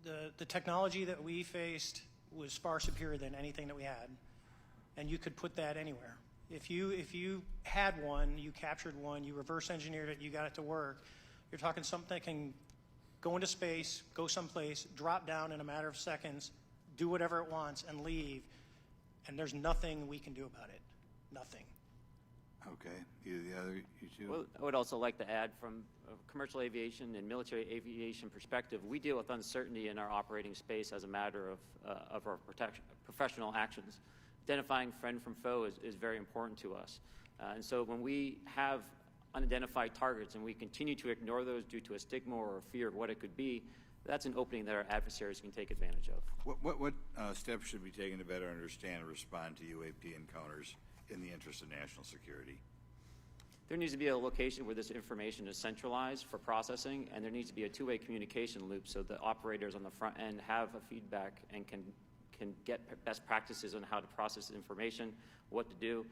The technology that we faced was far superior than anything that we had, and you could put that anywhere. If you had one, you captured one, you reverse engineered it, you got it to work, you're talking something that can go into space, go someplace, drop down in a matter of seconds, do whatever it wants, and leave, and there's nothing we can do about it. Nothing. Okay. You two? Well, I would also like to add, from a commercial aviation and military aviation perspective, we deal with uncertainty in our operating space as a matter of our professional actions. Identifying friend from foe is very important to us. And so when we have unidentified targets and we continue to ignore those due to a stigma or a fear of what it could be, that's an opening that our adversaries can take advantage of. What steps should be taken to better understand and respond to UAP encounters in the interest of national security? There needs to be a location where this information is centralized for processing, and there needs to be a two-way communication loop so the operators on the front end have a feedback and can get best practices on how to process information, what to do,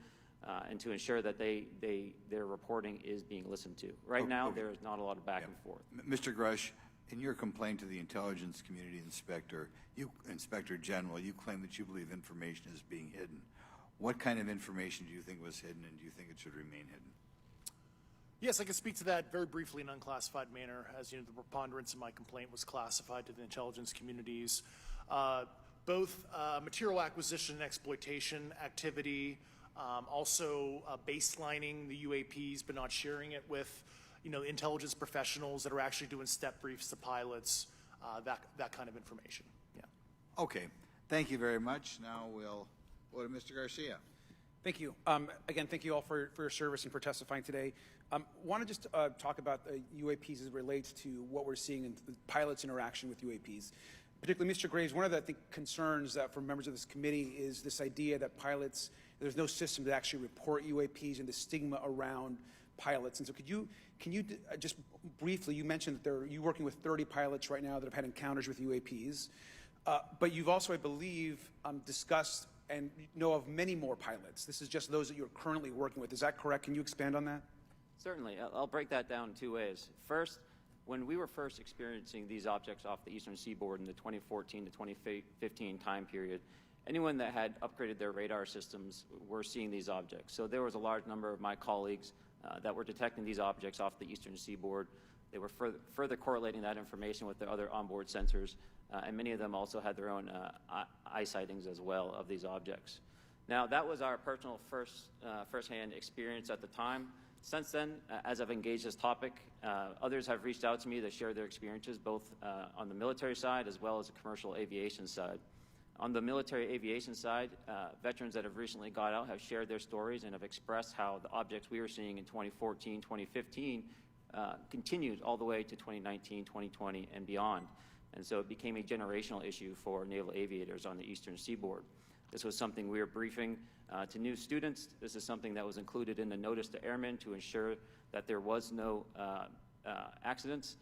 and to ensure that their reporting is being listened to. Right now, there is not a lot of back and forth. Mr. Grush, in your complaint to the Intelligence Community Inspector General, you claim that you believe information is being hidden. What kind of information do you think was hidden, and do you think it should remain hidden? Yes, I can speak to that very briefly in an unclassified manner. As you know, the preponderance of my complaint was classified to the intelligence communities. Both material acquisition and exploitation activity, also baselining the UAPs but not sharing it with intelligence professionals that are actually doing step briefs to pilots, that kind of information. Yeah. Okay. Thank you very much. Now we'll go to Mr. Garcia. Thank you. Again, thank you all for your service and for testifying today. Want to just talk about the UAPs as it relates to what we're seeing in the pilots' interaction with UAPs. Particularly, Mr. Graves, one of the concerns that for members of this committee is this idea that pilots, there's no system to actually report UAPs and the stigma around pilots. And so can you just briefly, you mentioned that you're working with 30 pilots right now that have had encounters with UAPs, but you've also, I believe, discussed and know of many more pilots. This is just those that you're currently working with. Is that correct? Can you expand on that? Certainly. I'll break that down in two ways. First, when we were first experiencing these objects off the eastern seaboard in the 2014 to 2015 time period, anyone that had upgraded their radar systems were seeing these objects. So there was a large number of my colleagues that were detecting these objects off the eastern seaboard. They were further correlating that information with their other onboard sensors, and many of them also had their own eye sightings as well of these objects. Now, that was our personal first-hand experience at the time. Since then, as I've engaged this topic, others have reached out to me to share their experiences, both on the military side as well as the commercial aviation side. On the military aviation side, veterans that have recently got out have shared their stories and have expressed how the objects we were seeing in 2014, 2015 continued all the way to 2019, 2020, and beyond. And so it became a generational issue for naval aviators on the eastern seaboard. This was something we were briefing to new students. This is something that was included in the notice to airmen to ensure that there was no accidents.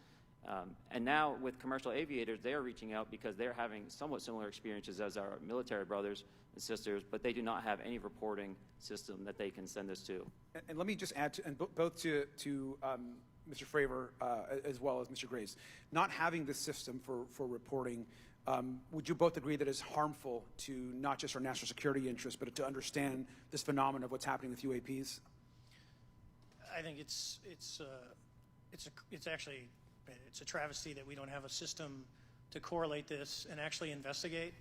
And now with commercial aviators, they are reaching out because they're having somewhat similar experiences as our military brothers and sisters, but they do not have any reporting system that they can send us to. And let me just add, both to Mr. Fravor as well as Mr. Graves, not having this system for reporting, would you both agree that it's harmful to not just our national security interests, but to understand this phenomenon of what's happening with UAPs? I think it's actually a travesty that we don't have a system to correlate this and actually investigate.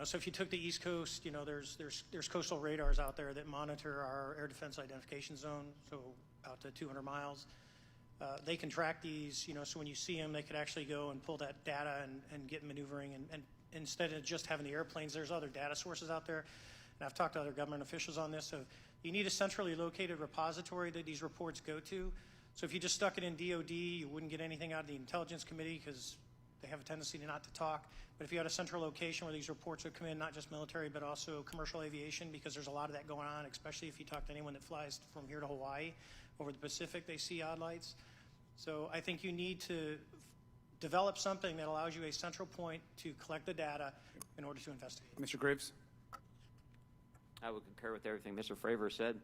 So if you took the East Coast, there's coastal radars out there that monitor our air defense identification zone, so out to 200 miles. They can track these, so when you see them, they could actually go and pull that data and get maneuvering. And instead of just having the airplanes, there's other data sources out there. And I've talked to other government officials on this. So you need a centrally located repository that these reports go to. So if you just stuck it in DOD, you wouldn't get anything out of the Intelligence Committee because they have a tendency to not to talk. But if you had a central location where these reports would come in, not just military, but also commercial aviation, because there's a lot of that going on, especially if you talk to anyone that flies from here to Hawaii, over the Pacific, they see odd lights. So I think you need to develop something that allows you a central point to collect the data in order to investigate. Mr. Graves? I would concur with everything Mr. Fravor said.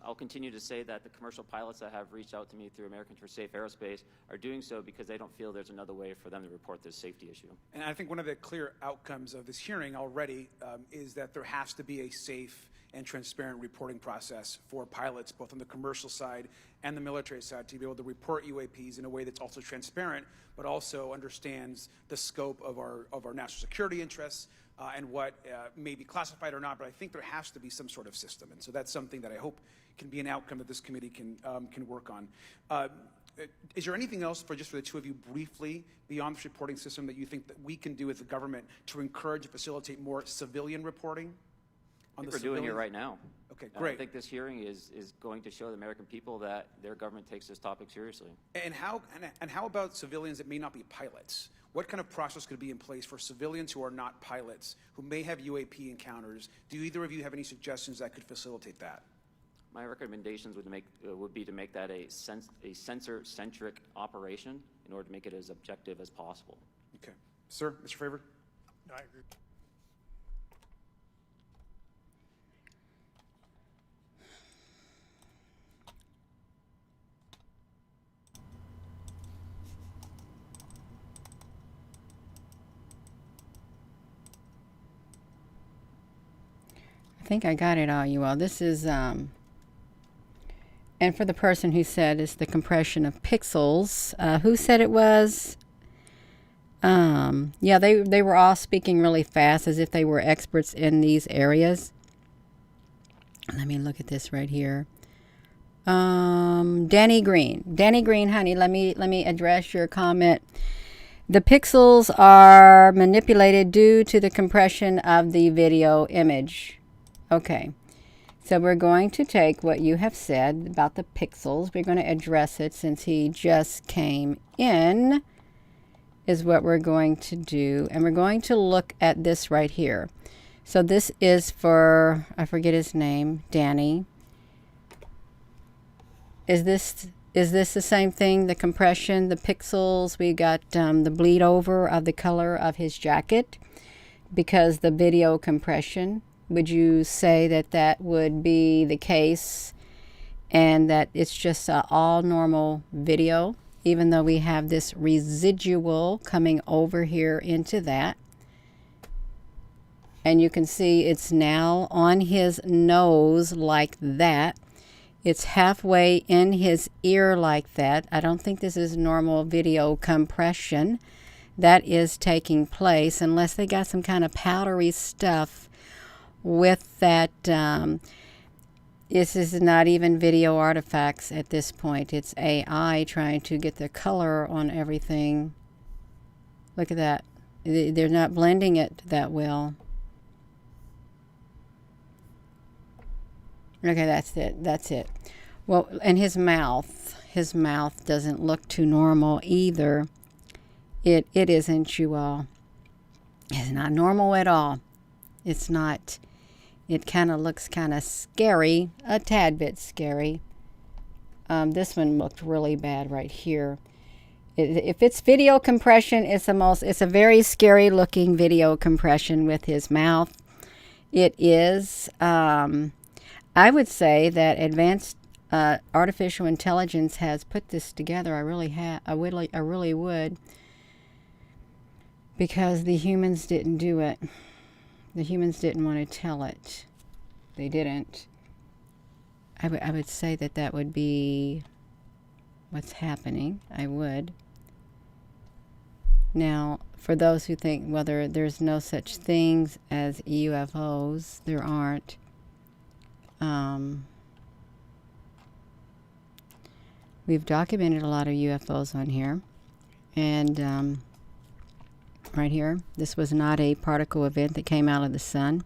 I'll continue to say that the commercial pilots that have reached out to me through Americans for Safe Aerospace are doing so because they don't feel there's another way for them to report this safety issue. And I think one of the clear outcomes of this hearing already is that there has to be a safe and transparent reporting process for pilots, both on the commercial side and the military side, to be able to report UAPs in a way that's also transparent, but also understands the scope of our national security interests and what may be classified or not. But I think there has to be some sort of system, and so that's something that I hope can be an outcome that this committee can work on. Is there anything else for the two of you briefly beyond this reporting system that you think that we can do as a government to encourage and facilitate more civilian reporting? I think we're doing it right now. Okay, great. I think this hearing is going to show the American people that their government takes this topic seriously. And how about civilians that may not be pilots? What kind of process could be in place for civilians who are not pilots, who may have UAP encounters? Do either of you have any suggestions that could facilitate that? My recommendations would be to make that a sensor-centric operation in order to make it as objective as possible. Okay. Sir, Mr. Fravor? No, I agree. I think I got it all, you all. This is, and for the person who said it's the compression of pixels, who said it was? Yeah, they were all speaking really fast as if they were experts in these areas. Let me look at this right here. Danny Green, honey, let me address your comment. The pixels are manipulated due to the compression of the video image. Okay, so we're going to take what you have said about the pixels. We're going to address it since he just came in, is what we're going to do. And we're going to look at this right here. So this is for, I forget his name, Danny. Is this the same thing, the compression, the pixels? We got the bleed over of the color of his jacket because the video compression. Would you say that that would be the case and that it's just all normal video, even though we have this residual coming over here into that? And you can see it's now on his nose like that. It's halfway in his ear like that. I don't think this is normal video compression that is taking place unless they got some kind of powdery stuff with that. This is not even video artifacts at this point. It's AI trying to get the color on everything. Look at that. They're not blending it that well. Okay, that's it. Well, and his mouth doesn't look too normal either. It isn't, you all. It's not normal at all. It's not. It kind of looks kind of scary, a tad bit scary. This one looked really bad right here. If it's video compression, it's a very scary looking video compression with his mouth. It is, I would say that advanced artificial intelligence has put this together. I really would, because the humans didn't do it. The humans didn't want to tell it. They didn't. I would say that would be what's happening. I would. Now, for those who think, well, there's no such things as UFOs, there aren't. We've documented a lot of UFOs on here. And right here, this was not a particle event that came out of the sun.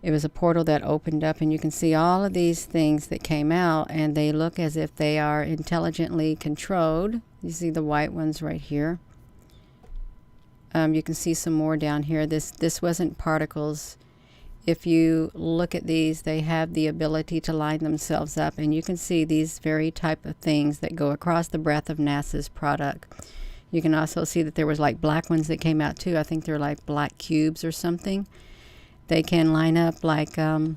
It was a portal that opened up, and you can see all of these things that came out, and they look as if they are intelligently controlled. You see the white ones right here. You can see some more down here. This wasn't particles. If you look at these, they have the ability to line themselves up, and you can see these very type of things that go across the breadth of NASA's product. You can also see that there was like black ones that came out too. I think they're like black cubes or something. They can line up like 1,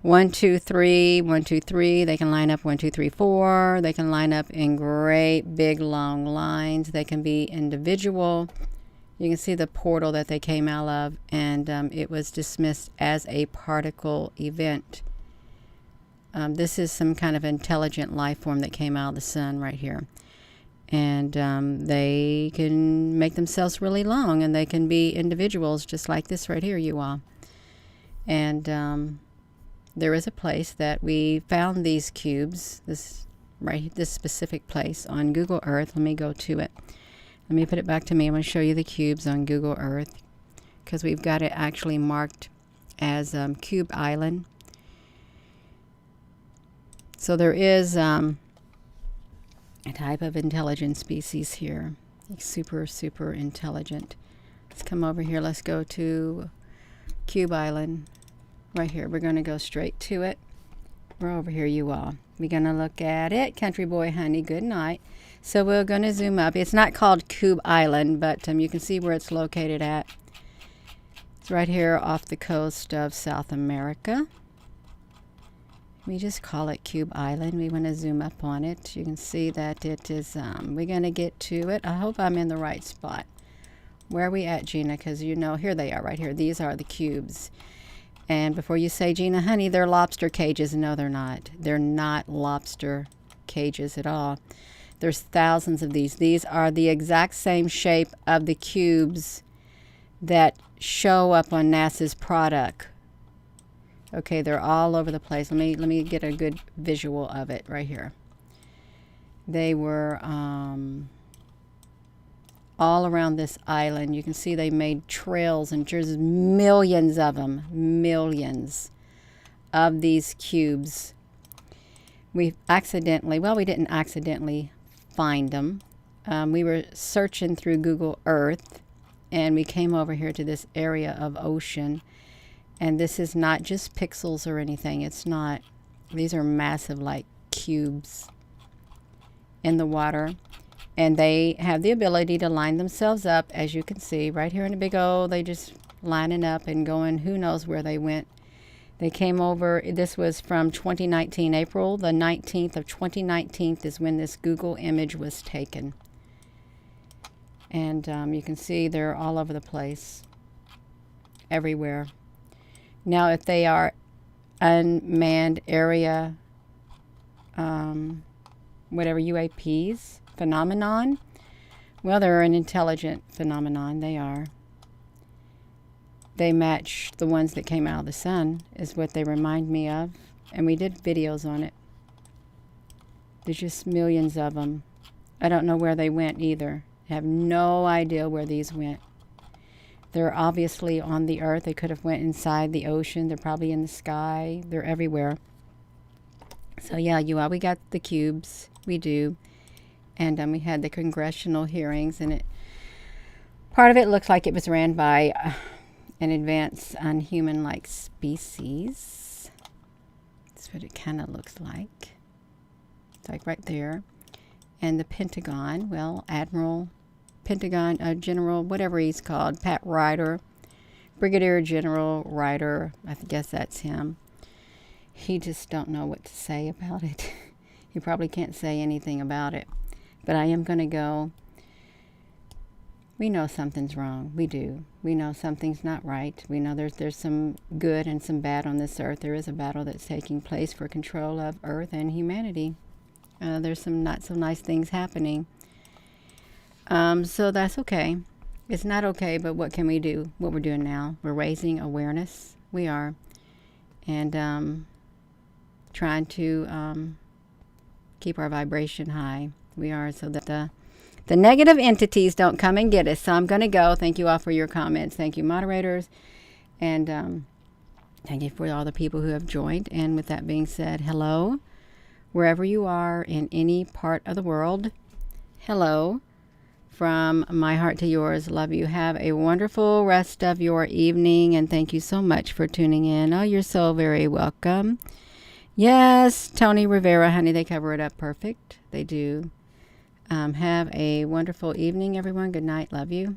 2, 3, 1, 2, 3. They can line up 1, 2, 3, 4. They can line up in great big long lines. They can be individual. You can see the portal that they came out of, and it was dismissed as a particle event. This is some kind of intelligent life form that came out of the sun right here. And they can make themselves really long, and they can be individuals just like this right here, you all. And there is a place that we found these cubes, this specific place on Google Earth. Let me go to it. Let me put it back to me. I'm going to show you the cubes on Google Earth, because we've got it actually marked as Cube Island. So there is a type of intelligent species here. Super, super intelligent. Let's come over here. Let's go to Cube Island. Right here. We're going to go straight to it. We're over here, you all. We're going to look at it. Country boy, honey, good night. So we're going to zoom up. It's not called Cube Island, but you can see where it's located at. It's right here off the coast of South America. We just call it Cube Island. We want to zoom up on it. You can see that it is, we're going to get to it. I hope I'm in the right spot. Where are we at, Gina? Because you know, here they are right here. These are the cubes. And before you say, Gina, honey, they're lobster cages. No, they're not. They're not lobster cages at all. There's thousands of these. These are the exact same shape of the cubes that show up on NASA's product. Okay, they're all over the place. Let me get a good visual of it right here. They were all around this island. You can see they made trails, and there's millions of them. Millions of these cubes. We accidentally, well, we didn't accidentally find them. We were searching through Google Earth, and we came over here to this area of ocean. And this is not just pixels or anything. It's not. These are massive, like, cubes in the water. And they have the ability to line themselves up, as you can see, right here in the big O. They just lining up and going, who knows where they went. They came over, this was from 2019, April the 19th of 2019 is when this Google image was taken. And you can see they're all over the place, everywhere. Now, if they are unmanned area, whatever, UAPs, phenomenon, well, they're an intelligent phenomenon. They are. They match the ones that came out of the sun, is what they remind me of. And we did videos on it. There's just millions of them. I don't know where they went either. I have no idea where these went. They're obviously on the earth. They could have went inside the ocean. They're probably in the sky. They're everywhere. So yeah, we got the cubes. We do. And we had the congressional hearings, and part of it looks like it was ran by an advanced unhuman-like species. That's what it kind of looks like. It's like right there. and the Pentagon, well, Admiral, Pentagon, General, whatever he's called, Pat Ryder, Brigadier General Ryder, I guess that's him. He just don't know what to say about it. He probably can't say anything about it. But I am going to go. We know something's wrong. We do. We know something's not right. We know there's some good and some bad on this earth. There is a battle that's taking place for control of earth and humanity. There's some not so nice things happening. So that's okay. It's not okay, but what can we do? What we're doing now, we're raising awareness. We are. And trying to keep our vibration high. We are, so that the negative entities don't come and get us. So I'm going to go. Thank you all for your comments. Thank you, moderators. And thank you for all the people who have joined. And with that being said, hello, wherever you are in any part of the world. Hello, from my heart to yours. Love you. Have a wonderful rest of your evening. And thank you so much for tuning in. Oh, you're so very welcome. Yes, Tony Rivera, honey, they cover it up perfect. They do. Have a wonderful evening, everyone. Good night. Love you.